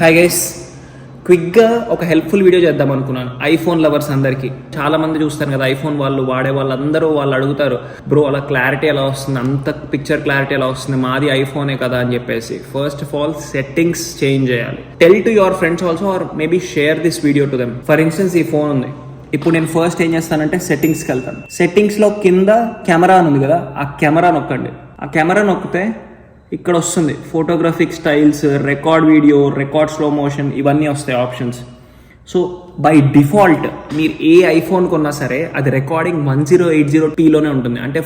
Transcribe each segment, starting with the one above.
Hi guys, క్విక్గా ఒక helpful video చేద్దాం అనుకున్నాను. ఐఫోన్ లవర్స్ అందరికీ చాలా మంది చూస్తారు కదా, ఐఫోన్ వాళ్ళు వాడే వాళ్ళందరూ వాళ్ళు అడుగుతారు, బ్రో అలా క్లారిటీ ఎలా వస్తుంది, అంత పిక్చర్ క్లారిటీ ఎలా వస్తుంది, మాది ఐఫోనే కదా అని చెప్పేసి. First of all settings change చేయాలి. Tell to your friends also, or maybe share this video to them. For instance ఈ ఫోన్ ఉంది, ఇప్పుడు నేను ఫస్ట్ ఏం చేస్తానంటే సెట్టింగ్స్కి వెళ్తాను. సెట్టింగ్స్లో కింద కెమెరా అని ఉంది కదా, ఆ కెమెరా నొక్కండి. ఆ కెమెరా నొక్కితే ఇక్కడ వస్తుంది photographic styles, record video, record slow motion, ఇవన్నీ వస్తాయి ఆప్షన్స్. సో బై డిఫాల్ట్ మీరు ఏ ఐఫోన్ కొన్నా సరే అది రికార్డింగ్ 1080pలోనే ఉంటుంది. అంటే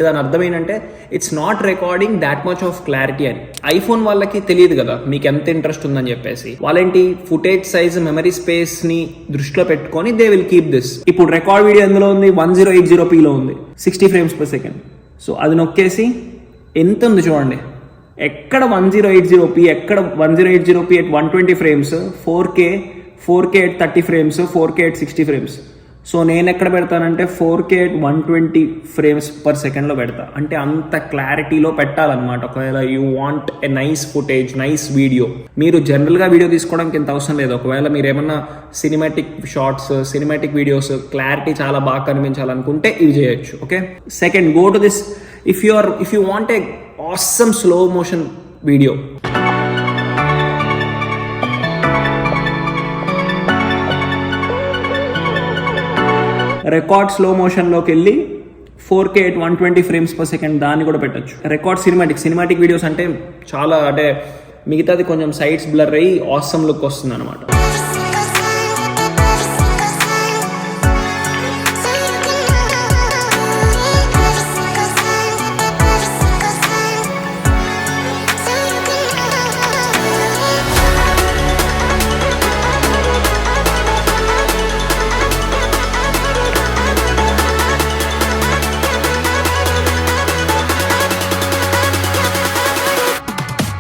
దాని అర్థం ఏంటంటే it's not recording that much of clarity అని. ఐఫోన్ వాళ్ళకి తెలియదు కదా మీకు ఎంత ఇంట్రెస్ట్ ఉందని చెప్పేసి, వాళ్ళేంటి ఫుటేజ్ సైజ్, మెమరీ స్పేస్ ని దృష్టిలో పెట్టుకొని దే విల్ కీప్ దిస్. ఇప్పుడు రికార్డ్ వీడియో ఎందులో ఉంది, 1080pలో ఉంది, 60 frames per second. సో అది నొక్కేసి ఎంత ఉంది చూడండి, ఎక్కడ 1080p, ఎక్కడ 1080p at 120 frames, 4K at 30 frames, 4K at 60 frames. So నేను ఎక్కడ పెడతానంటే 4K at 120 frames per second పెడతా. అంటే అంత క్లారిటీలో పెట్టాలన్నమాట. ఒకవేళ you want a nice footage, nice video. మీరు జనరల్గా వీడియో తీసుకోవడానికి ఇంత అవసరం లేదు. ఒకవేళ మీరు ఏమన్నా cinematic shorts, cinematic videos clarity చాలా బాగా కనిపించాలనుకుంటే ఇవి చేయొచ్చు. Okay, second, go to this. If you want a awesome slow motion video, record slow motion లోకి వెళ్ళి 4K at 120 frames per second దాన్ని కూడా పెట్టచ్చు. రికార్డ్ సినిమాటిక్ వీడియోస్ అంటే చాలా, అంటే మిగతాది కొంచెం సైడ్స్ బ్లర్ అయ్యి ఆసమ్ లుక్ వస్తుంది అనమాట.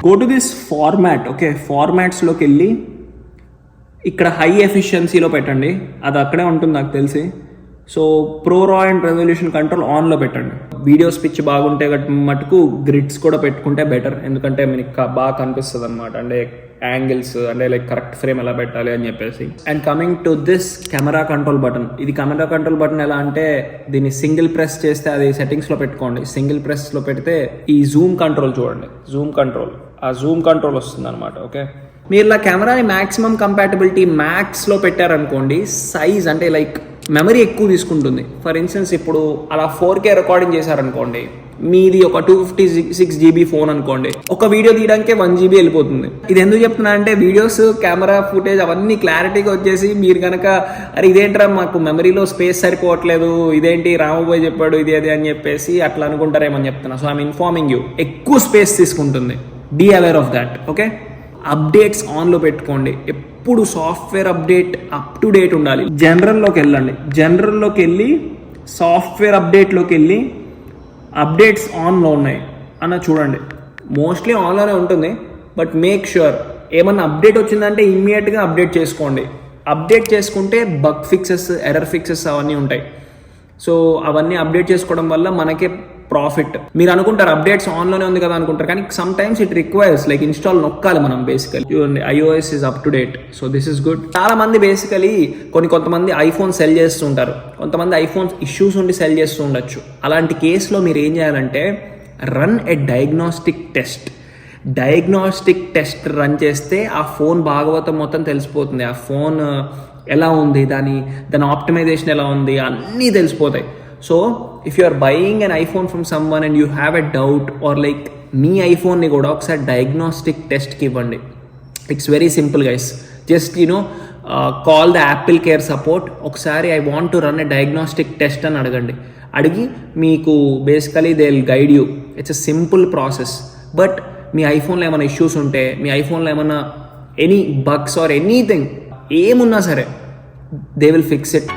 Go to this format. Okay, ఫార్మాట్స్లోకి వెళ్ళి ఇక్కడ హై ఎఫిషియన్సీలో పెట్టండి. అది అక్కడే ఉంటుంది నాకు తెలిసి. సో ప్రో రా అండ్ రెజల్యూషన్ కంట్రోల్ ఆన్లో పెట్టండి. వీడియోస్ పిచ్ బాగుంటే మటుకు గ్రిడ్స్ కూడా పెట్టుకుంటే బెటర్, ఎందుకంటే మీకు బాగా కనిపిస్తుంది అనమాట. అంటే యాంగిల్స్, అంటే లైక్ కరెక్ట్ ఫ్రేమ్ ఎలా పెట్టాలి అని చెప్పేసి. And coming to this camera control button. ఇది కెమెరా కంట్రోల్ బటన్ ఎలా అంటే దీన్ని సింగిల్ ప్రెస్ చేస్తే అది సెట్టింగ్స్లో పెట్టుకోండి. సింగిల్ ప్రెస్లో పెడితే ఈ జూమ్ కంట్రోల్ చూడండి, ఆ జూమ్ కంట్రోల్ వస్తుంది అనమాట. ఓకే, మీరు ఇలా కెమెరాని మ్యాక్సిమం కంపాటబిలిటీ మ్యాక్స్లో పెట్టారనుకోండి, సైజ్ అంటే లైక్ మెమరీ ఎక్కువ తీసుకుంటుంది. ఫర్ ఇన్స్టెన్స్ ఇప్పుడు అలా 4K రికార్డింగ్ చేశారనుకోండి, మీది ఒక 256 GB ఫోన్ అనుకోండి, ఒక వీడియో తీయడానికే 1 GB వెళ్ళిపోతుంది. ఇది ఎందుకు చెప్తున్నా అంటే వీడియోస్, కెమెరా ఫుటేజ్ అవన్నీ క్లారిటీగా వచ్చేసి మీరు కనుక అరే ఇదేంట్రా మాకు మెమరీలో స్పేస్ సరిపోవట్లేదు, ఇదేంటి రామబోయ్ చెప్పాడు ఇది అది అని చెప్పేసి అట్లా అనుకుంటారేమని చెప్తున్నా. సో ఐఎమ్ ఇన్ఫార్మింగ్ యూ, ఎక్కువ స్పేస్ తీసుకుంటుంది. Be aware of that. Okay, updates ఆన్లో పెట్టుకోండి. ఎప్పుడు software update up to date ఉండాలి. జనరల్లోకి వెళ్ళండి. జనరల్లోకి వెళ్ళి సాఫ్ట్వేర్ అప్డేట్లోకి వెళ్ళి అప్డేట్స్ ఆన్లో ఉన్నాయి అన్న చూడండి. మోస్ట్లీ ఆన్లోనే ఉంటుంది, బట్ మేక్ ష్యూర్ ఏమన్నా అప్డేట్ వచ్చిందంటే ఇమ్మీడియట్గా అప్డేట్ చేసుకోండి. అప్డేట్ చేసుకుంటే బగ్ ఫిక్సెస్, ఎర్రర్ ఫిక్సెస్ అవన్నీ ఉంటాయి. సో అవన్నీ అప్డేట్ చేసుకోవడం వల్ల మనకే ప్రాఫిట్. మీరు అనుకుంటారు అప్డేట్స్ ఆన్లోనే ఉంది కదా అనుకుంటారు, కానీ some times it requires like install నొక్కాలి మనం. Basically iOS is up to date, so this is good. చాలా మంది బేసికలీ కొంతమంది ఐఫోన్ సెల్ చేస్తుంటారు, కొంతమంది ఐఫోన్ ఇష్యూస్ ఉండి సెల్ చేస్తూ ఉండొచ్చు. అలాంటి కేసులో మీరు ఏం చేయాలంటే run a diagnostic test run చేస్తే ఆ ఫోన్ భాగవతం మొత్తం తెలిసిపోతుంది. ఆ ఫోన్ ఎలా ఉంది, దాని ఆప్టిమైజేషన్ ఎలా ఉంది, అన్నీ తెలిసిపోతాయి. So if you are buying an iPhone from someone and you have a doubt, or like మీ ఐఫోన్ని కూడా ఒకసారి డయాగ్నోస్టిక్ టెస్ట్కి ఇవ్వండి. It's very simple guys. Just call the Apple care support. ఒకసారి I want to run a diagnostic test అని అడగండి. అడిగి మీకు basically they will guide you. It's a simple process. But మీ ఐఫోన్లో ఏమైనా ఇష్యూస్ ఉంటే, మీ ఐఫోన్లో ఏమైనా ఎనీ బగ్స్ ఆర్ ఎనీథింగ్ ఏమున్నా సరే they will fix it.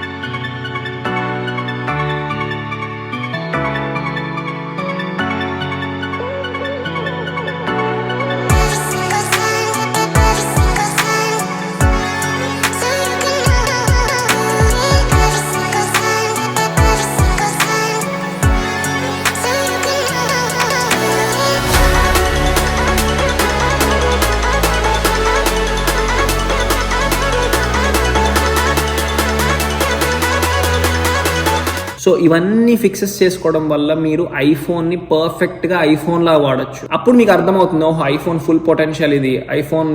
So ఇవన్నీ ఫిక్సెస్ చేసుకోవడం వల్ల మీరు ఐఫోన్ని పర్ఫెక్ట్గా ఐఫోన్లా వాడచ్చు. అప్పుడు మీకు అర్థమవుతుంది, ఓహో ఐఫోన్ ఫుల్ పొటెన్షియల్ ఇది, ఐఫోన్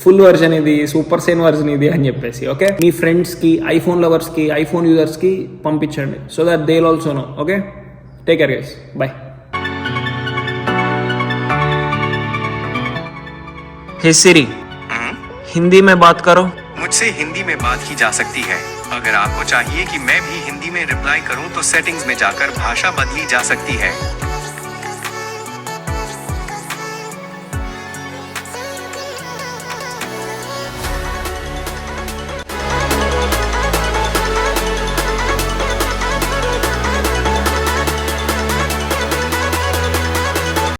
ఫుల్ వర్జన్ ఇది, సూపర్ సేన్ వర్జన్ ఇది అని చెప్పేసి. ఓకే, మీ ఫ్రెండ్స్కి, ఐఫోన్ లవర్స్కి, ఐఫోన్ యూజర్స్కి పంపించండి. So that they also know. Okay, take care guys, bye. Hey Siri, Hindi में बात करो. मुझसे हिंदी में बात की जा सकती है. अगर आपको चाहिए कि मैं भी हिंदी में रिप्लाई करूं तो सेटिंग्स में जाकर भाषा बदली जा सकती है.